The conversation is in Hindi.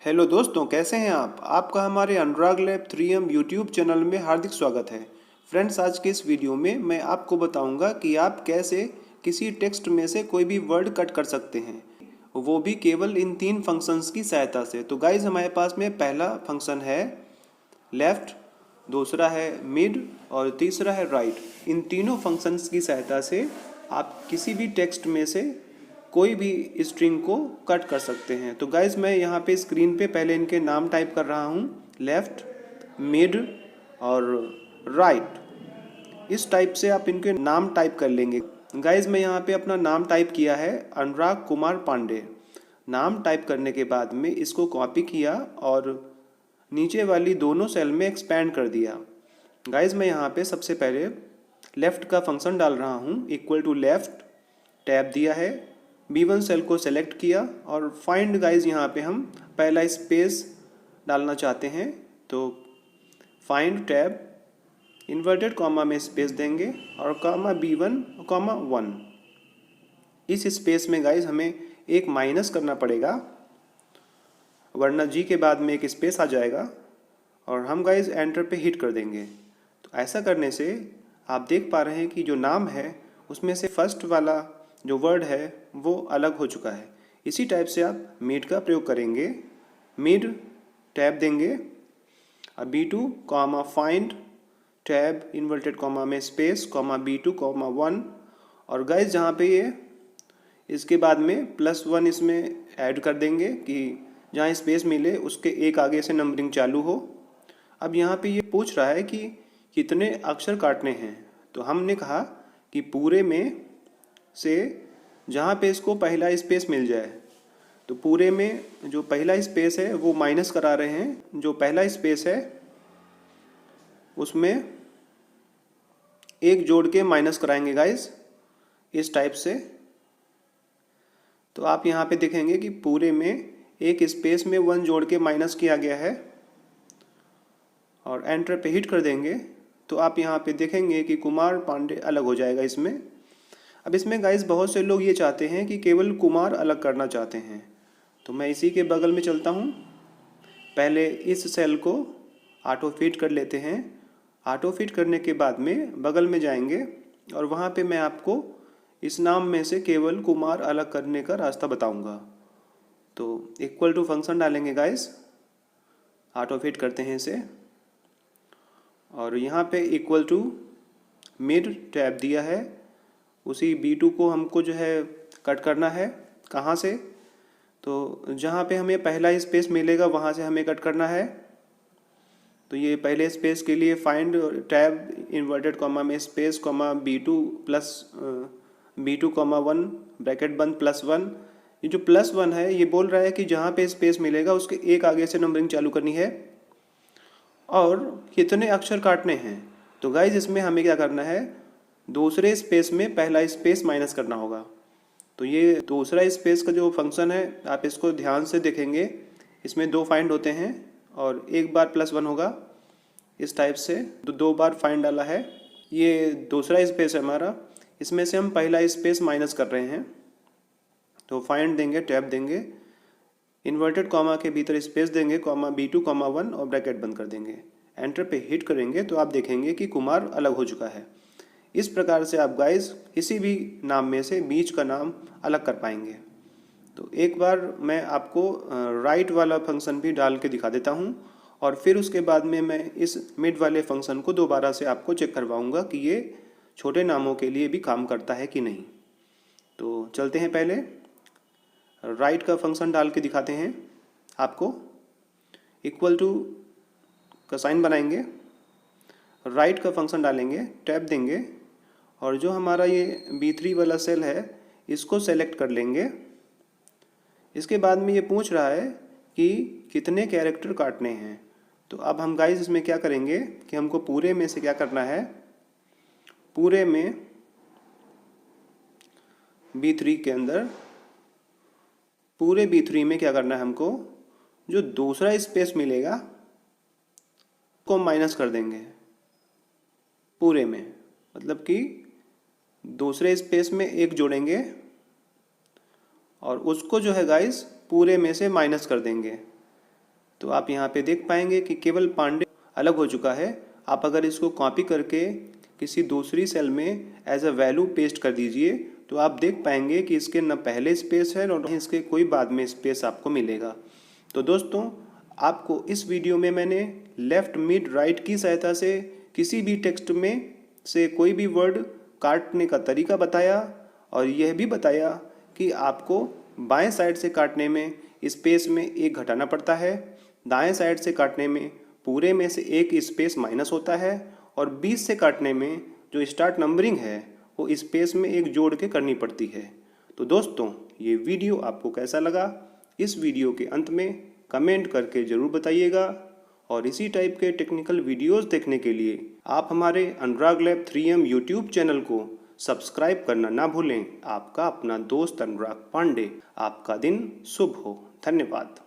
हेलो दोस्तों, कैसे हैं आप? आपका हमारे अनुराग लैब 3M यूट्यूब चैनल में हार्दिक स्वागत है। फ्रेंड्स, आज के इस वीडियो में मैं आपको बताऊंगा कि आप कैसे किसी टेक्स्ट में से कोई भी वर्ड कट कर सकते हैं, वो भी केवल इन 3 फंक्शंस की सहायता से। तो गाइज, हमारे पास में पहला फंक्शन है लेफ़्ट, दूसरा है मिड और तीसरा है राइट। इन तीनों फंक्शंस की सहायता से आप किसी भी टेक्स्ट में से कोई भी स्ट्रिंग को कट कर सकते हैं। तो गाइज, मैं यहाँ पे स्क्रीन पे पहले इनके नाम टाइप कर रहा हूँ, लेफ़्ट, मिड और राइट। इस टाइप से आप इनके नाम टाइप कर लेंगे। गाइज, मैं यहाँ पे अपना नाम टाइप किया है अनुराग कुमार पांडे। नाम टाइप करने के बाद में इसको कॉपी किया और नीचे वाली दोनों सेल में एक्सपैंड कर दिया। गाइज, मैं यहाँ पे सबसे पहले लेफ़्ट का फंक्शन डाल रहा हूँ, इक्वल टू लेफ़्ट, टैब दिया है, B1 सेल को सेलेक्ट किया और फाइंड गाइज यहाँ पे हम पहला स्पेस डालना चाहते हैं। तो फाइंड टैब, इन्वर्टेड कॉमा में स्पेस देंगे और कॉमा B1 कॉमा 1। इस स्पेस में गाइज हमें एक माइनस करना पड़ेगा, वरना जी के बाद में एक स्पेस आ जाएगा और हम गाइज एंटर पे हिट कर देंगे। तो ऐसा करने से आप देख पा रहे हैं कि जो नाम है उसमें से फर्स्ट वाला जो वर्ड है वो अलग हो चुका है। इसी टाइप से आप मिड का प्रयोग करेंगे, मिड टैब देंगे, अब B2 comma find tab inverted comma में स्पेस कॉमा B2 कॉमा 1 और गाइज जहाँ पे ये इसके बाद में +1 इसमें ऐड कर देंगे कि जहाँ स्पेस मिले उसके एक आगे से नंबरिंग चालू हो। अब यहाँ पे ये पूछ रहा है कि कितने अक्षर काटने हैं, तो हमने कहा कि पूरे में से जहाँ पे इसको पहला स्पेस मिल जाए, तो पूरे में जो पहला स्पेस है वो माइनस करा रहे हैं। जो पहला स्पेस है उसमें एक जोड़ के माइनस कराएंगे गाइज, इस टाइप से। तो आप यहाँ पे देखेंगे कि पूरे में एक स्पेस में 1 जोड़ के माइनस किया गया है और एंटर पे हिट कर देंगे तो आप यहाँ पे देखेंगे कि कुमार पांडे अलग हो जाएगा इसमें। अब इसमें गाइज बहुत से लोग ये चाहते हैं कि केवल कुमार अलग करना चाहते हैं, तो मैं इसी के बगल में चलता हूँ। पहले इस सेल को ऑटो फिट कर लेते हैं। ऑटो फिट करने के बाद में बगल में जाएंगे और वहाँ पे मैं आपको इस नाम में से केवल कुमार अलग करने का रास्ता बताऊंगा। तो इक्वल टू फंक्शन डालेंगे गाइस, ऑटो फिट करते हैं इसे और यहाँ पे इक्वल टू मिड टैब दिया है, उसी B2 को हमको जो है कट करना है। कहाँ से? तो जहाँ पे हमें पहला स्पेस मिलेगा वहाँ से हमें कट करना है। तो ये पहले स्पेस के लिए फाइंड टैब इन्वर्टेड कॉमा में space comma B2 comma 1 bracket बंद +1। ये जो +1 है ये बोल रहा है कि जहाँ पे स्पेस मिलेगा उसके एक आगे से नंबरिंग चालू करनी है और कितने अक्षर काटने हैं। तो गाइज इसमें हमें क्या करना है, दूसरे स्पेस में पहला स्पेस माइनस करना होगा। तो ये दूसरा स्पेस का जो फंक्शन है आप इसको ध्यान से देखेंगे, इसमें 2 फाइंड होते हैं और एक बार +1 होगा, इस टाइप से 2 बार फाइंड डाला है। ये दूसरा स्पेस है हमारा, इसमें से हम पहला स्पेस माइनस कर रहे हैं। तो फाइंड देंगे, टैब देंगे, इन्वर्टेड कॉमा के भीतर स्पेस देंगे कॉमा B2 कॉमा 1 और ब्रैकेट बंद कर देंगे। एंटर पे हिट करेंगे तो आप देखेंगे कि कुमार अलग हो चुका है। इस प्रकार से आप गाइज किसी भी नाम में से बीच का नाम अलग कर पाएंगे। तो एक बार मैं आपको राइट वाला फंक्शन भी डाल के दिखा देता हूँ और फिर उसके बाद में मैं इस मिड वाले फंक्शन को दोबारा से आपको चेक करवाऊँगा कि ये छोटे नामों के लिए भी काम करता है कि नहीं। तो चलते हैं, पहले राइट का फंक्शन डाल के दिखाते हैं आपको। इक्वल टू का साइन बनाएंगे, राइट का फंक्शन डालेंगे, टैब देंगे और जो हमारा ये B3 वाला सेल है इसको सेलेक्ट कर लेंगे। इसके बाद में ये पूछ रहा है कि कितने कैरेक्टर काटने हैं। तो अब हम गाइस इसमें क्या करेंगे कि हमको पूरे में से क्या करना है, पूरे में B3 के अंदर पूरे B3 में क्या करना है, हमको जो दूसरा स्पेस मिलेगा को माइनस कर देंगे पूरे में, मतलब कि दूसरे स्पेस में एक जोड़ेंगे और उसको जो है गाइस पूरे में से माइनस कर देंगे। तो आप यहाँ पे देख पाएंगे कि केवल पांडे अलग हो चुका है। आप अगर इसको कॉपी करके किसी दूसरी सेल में एज अ वैल्यू पेस्ट कर दीजिए तो आप देख पाएंगे कि इसके न पहले स्पेस है और इसके कोई बाद में स्पेस आपको मिलेगा। तो दोस्तों, आपको इस वीडियो में मैंने लेफ्ट मिड राइट की सहायता से किसी भी टेक्स्ट में से कोई भी वर्ड काटने का तरीका बताया और यह भी बताया कि आपको बाएं साइड से काटने में स्पेस में एक घटाना पड़ता है, दाएं साइड से काटने में पूरे में से एक स्पेस माइनस होता है और 20 से काटने में जो स्टार्ट नंबरिंग है वो स्पेस में एक जोड़ के करनी पड़ती है। तो दोस्तों, ये वीडियो आपको कैसा लगा, इस वीडियो के अंत में कमेंट करके ज़रूर बताइएगा। और इसी टाइप के टेक्निकल वीडियोस देखने के लिए आप हमारे अनुराग लैब 3M यूट्यूब चैनल को सब्सक्राइब करना ना भूलें। आपका अपना दोस्त अनुराग पांडे। आपका दिन शुभ हो। धन्यवाद।